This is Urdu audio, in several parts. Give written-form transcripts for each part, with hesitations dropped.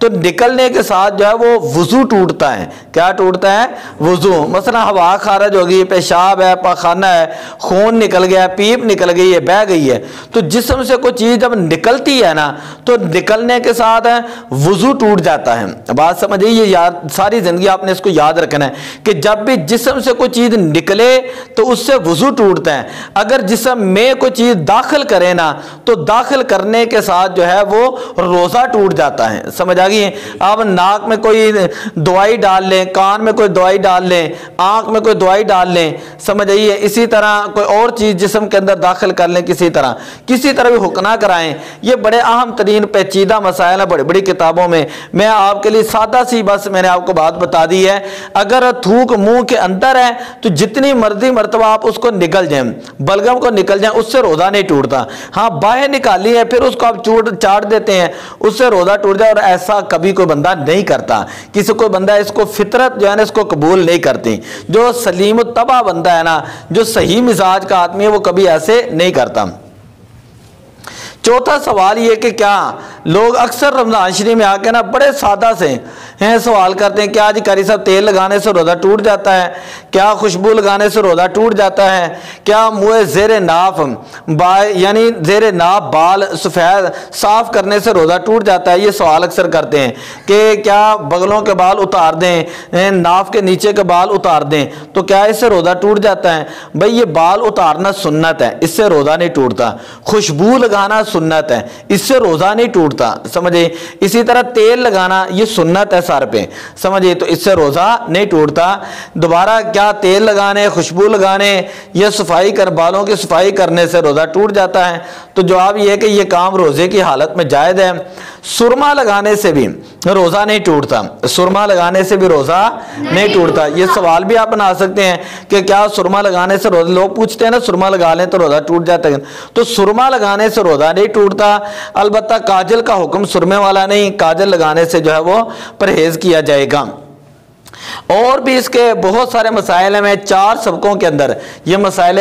تو نکلنے کے ساتھ جو ہے وہ وضو ٹوٹتا ہے۔ کیا ٹوٹتا ہے؟ وضو۔ مثلا ہوا خارج ہوگی، پیشاب ہے، پاخانہ ہے، خون نکل گیا، پیپ نکل گئی ہے، بہہ گئی ہے، تو جسم سے کوئی چیز جب نکلتی ہے نا تو نکلنے کے ساتھ وضو ٹوٹ جاتا ہے۔ بات سمجھئے، یہ یاد ساری زندگی آپ نے اس کو یاد رکھنا ہے کہ جب بھی جسم سے کوئی چیز نکلے تو اس سے وضو ٹوٹتا ہے۔ اگر جسم میں کوئی چیز داخل کرے نا تو داخل کرنے کے ساتھ جو ہے وہ روزہ ٹوٹ جاتا ہے۔ سمجھ آ گئی؟ آپ ناک میں کوئی دوائی ڈال لیں، کان میں کوئی دوائی ڈال لیں، آنکھ میں کوئی دوائی ڈال لیں، سمجھ آئیے، اسی طرح کوئی اور چیز جسم کے اندر داخل کر لیں، کسی طرح بھی حکم نہ کرائیں۔ یہ بڑے اہم ترین پیچیدہ مسائل ہیں بڑی بڑی کتابوں میں۔ میں آپ کے لیے سادہ سی بس میں نے آپ کو بات بتا دی ہے، اگر تھوک منہ کے اندر ہے تو جتنی مرضی مرتبہ آپ اس کو نکل جائیں، بلغم کو نکل جائیں، اس سے روزہ نہیں ٹوٹتا۔ ہاں باہر نکالی ہے پھر اس کو آپ چاٹ دیتے ہیں، اس سے روزہ ٹوٹ جائے، اور ایسا کبھی کوئی بندہ نہیں کرتا۔ کسی کوئی بندہ اس کو فطرت جو ہے نا اس کو قبول نہیں کرتی۔ جو سلیم الطبع بندہ ہے نا، جو صحیح مزاج کا آدمی ہے، وہ کبھی ایسے نہیں کرتا۔ چوتھا سوال یہ کہ کیا لوگ اکثر رمضان شریف میں آ کے نا بڑے سادہ سے سوال کرتے ہیں، کیا جی قاری صاحب تیل لگانے سے روزہ ٹوٹ جاتا ہے؟ کیا خوشبو لگانے سے روزہ ٹوٹ جاتا ہے؟ کیا منہ زیر ناف یعنی زیر ناف بال سفید صاف کرنے سے روزہ ٹوٹ جاتا ہے؟ یہ سوال اکثر کرتے ہیں کہ کیا بغلوں کے بال اتار دیں، ناف کے نیچے کے بال اتار دیں تو کیا اس سے روزہ ٹوٹ جاتا ہے؟ بھئی یہ بال اتارنا سنت ہے، اس سے روزہ نہیں ٹوٹتا۔ خوشبو لگانا سنت ہے، اس سے روزہ نہیں ٹوٹتا، سمجھے۔ اسی طرح تیل لگانا یہ سنت ہے سر پہ، سمجھے، تو اس سے روزہ نہیں ٹوٹتا۔ دوبارہ کیا تیل لگانے، خوشبو لگانے یا صفائی بالوں کی صفائی کرنے سے روزہ ٹوٹ جاتا ہے؟ تو جواب یہ ہے کہ یہ کام روزے کی حالت میں جائز ہے۔ سرما لگانے سے بھی روزہ نہیں ٹوٹتا، سرما لگانے سے بھی روزہ نہیں ٹوٹتا۔ یہ سوال بھی آپ بنا سکتے ہیں کہ کیا سرما لگانے سے روزہ، لوگ پوچھتے ہیں نا سرما لگا لیں تو روزہ ٹوٹ جاتا ہے، تو سرما لگانے سے روزہ نہیں ٹوٹتا۔ البتہ کاجل کا حکم سرمے والا نہیں، کاجل لگانے سے جو ہے وہ پرہیز کیا جائے گا۔ اور بھی اس کے بہت سارے مسائل ہیں، میں 4 سبقوں کے اندر یہ مسائل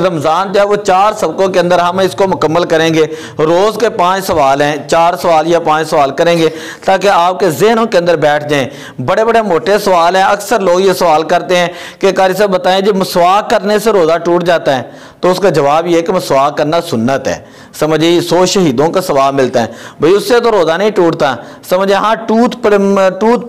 رمضان جو ہے وہ 4 سبقوں کے اندر ہم اس کو مکمل کریں گے۔ روز کے 5 سوال ہیں، 4 سوال یا 5 سوال کریں گے تاکہ آپ کے ذہنوں کے اندر بیٹھ جائیں۔ بڑے بڑے موٹے سوال ہیں، اکثر لوگ یہ سوال کرتے ہیں کہ قاری صاحب بتائیں جی مسواک کرنے سے روزہ ٹوٹ جاتا ہے؟ تو اس کا جواب یہ ہے کہ مسواک کرنا سنت ہے، سمجھے، 100 شہیدوں کا ثواب ملتا ہے، بھئی اس سے تو روزہ نہیں ٹوٹتا، سمجھے۔ ہاں ٹوتھ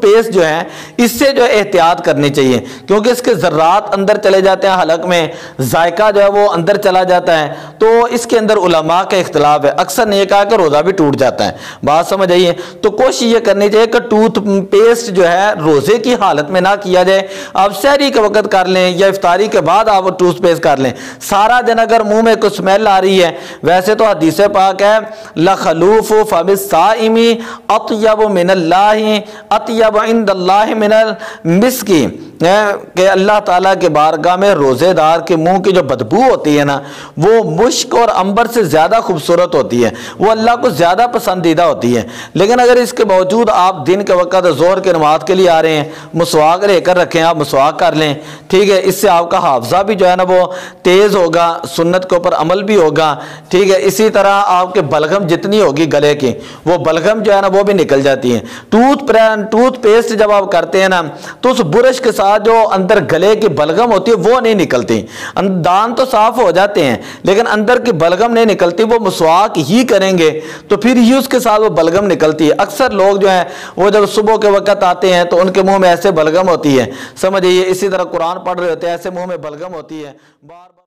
پیسٹ جو ہے اس سے جو احتیاط کرنی چاہیے کیونکہ اس کے ذرات اندر چلے جاتے ہیں حلق میں، ذائقہ جو ہے وہ اندر چلا جاتا ہے، تو اس کے اندر علماء کا اختلاف ہے، اکثر نے یہ کہا کہ روزہ بھی ٹوٹ جاتا ہے۔ بات سمجھ آئیے، تو کوشش یہ کرنی چاہیے کہ ٹوتھ پیسٹ جو ہے روزے کی حالت میں نہ کیا جائے۔ آپ سحری کے وقت کر لیں یا افطاری کے بعد آپ ٹوتھ پیسٹ کر لیں۔ سارا دن اگر منہ میں کوئی سمیل آ رہی ہے، ویسے تو حدیث پاک ہے لخلوف فم الصائم اطیب من اللہ اطیب عند اللہ من المسک، کہ اللہ تعالیٰ کے بارگاہ میں روزے دار کے منہ کی جو بدبو ہوتی ہے نا وہ مشک اور عنبر سے زیادہ خوبصورت ہوتی ہے، وہ اللہ کو زیادہ پسندیدہ ہوتی ہے۔ لیکن اگر اس کے باوجود آپ دن کے وقت ظہر کے نماز کے لیے آ رہے ہیں، مسواک لے کر رکھیں، آپ مسواک کر لیں، ٹھیک ہے، اس سے آپ کا حافظہ بھی جو ہے نا وہ تیز ہوگا، سنت کے اوپر عمل بھی ہوگا، ٹھیک ہے۔ اسی طرح آپ کے بلغم جتنی ہوگی گلے کی، وہ بلغم جو ہے نا وہ بھی نکل جاتی ہیں۔ ٹوتھ پیسٹ جب آپ کرتے ہیں نا تو اس برش کے ساتھ جو اندر گلے کی بلغم ہوتی ہے وہ نہیں نکلتی، دان تو صاف ہو جاتے ہیں لیکن اندر کی بلغم نہیں نکلتی، وہ مسواک ہی کریں گے تو پھر ہی اس کے ساتھ وہ بلغم نکلتی ہے۔ اکثر لوگ جو ہیں وہ جب صبح کے وقت آتے ہیں تو ان کے منہ میں ایسے بلغم ہوتی ہے، سمجھئے، اسی طرح قرآن پڑھ رہے ہوتے ہیں ایسے منہ میں بلغم ہوتی ہے، بار